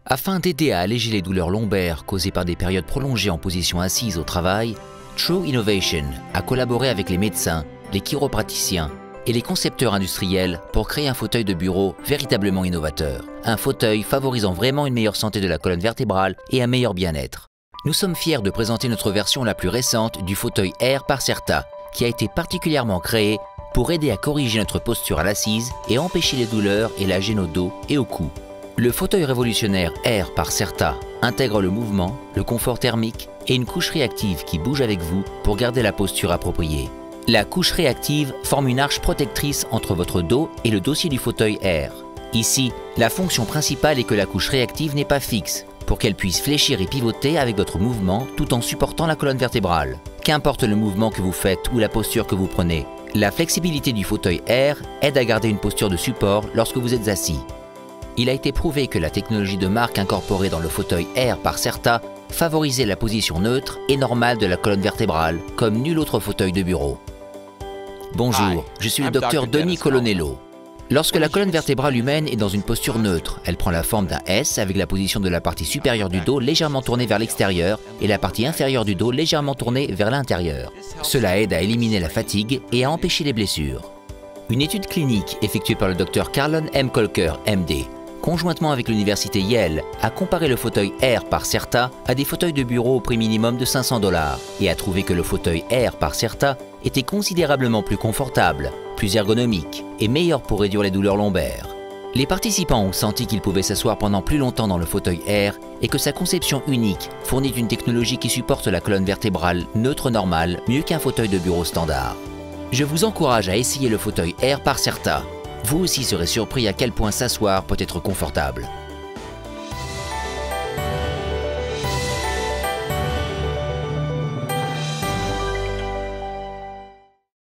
Afin d'aider à alléger les douleurs lombaires causées par des périodes prolongées en position assise au travail, True Innovation a collaboré avec les médecins, les chiropraticiens et les concepteurs industriels pour créer un fauteuil de bureau véritablement innovateur. Un fauteuil favorisant vraiment une meilleure santé de la colonne vertébrale et un meilleur bien-être. Nous sommes fiers de présenter notre version la plus récente du fauteuil Air par Certa, qui a été particulièrement créé pour aider à corriger notre posture à l'assise et empêcher les douleurs et la gêne au dos et au cou. Le fauteuil révolutionnaire Air par Certa intègre le mouvement, le confort thermique et une couche réactive qui bouge avec vous pour garder la posture appropriée. La couche réactive forme une arche protectrice entre votre dos et le dossier du fauteuil Air. Ici, la fonction principale est que la couche réactive n'est pas fixe, pour qu'elle puisse fléchir et pivoter avec votre mouvement tout en supportant la colonne vertébrale. Qu'importe le mouvement que vous faites ou la posture que vous prenez, la flexibilité du fauteuil Air aide à garder une posture de support lorsque vous êtes assis. Il a été prouvé que la technologie de marque incorporée dans le fauteuil Air par Certa favorisait la position neutre et normale de la colonne vertébrale, comme nul autre fauteuil de bureau. Bonjour, je suis le docteur Denis Colonello. Lorsque la colonne vertébrale humaine est dans une posture neutre, elle prend la forme d'un S avec la position de la partie supérieure du dos légèrement tournée vers l'extérieur et la partie inférieure du dos légèrement tournée vers l'intérieur. Cela aide à éliminer la fatigue et à empêcher les blessures. Une étude clinique effectuée par le docteur Carlon M. Kolker, MD, conjointement avec l'université Yale, a comparé le fauteuil Air par Certa à des fauteuils de bureau au prix minimum de 500 $ et a trouvé que le fauteuil Air par Certa était considérablement plus confortable, plus ergonomique et meilleur pour réduire les douleurs lombaires. Les participants ont senti qu'ils pouvaient s'asseoir pendant plus longtemps dans le fauteuil Air et que sa conception unique fournit une technologie qui supporte la colonne vertébrale neutre normale mieux qu'un fauteuil de bureau standard. Je vous encourage à essayer le fauteuil Air par Certa. Vous aussi serez surpris à quel point s'asseoir peut être confortable.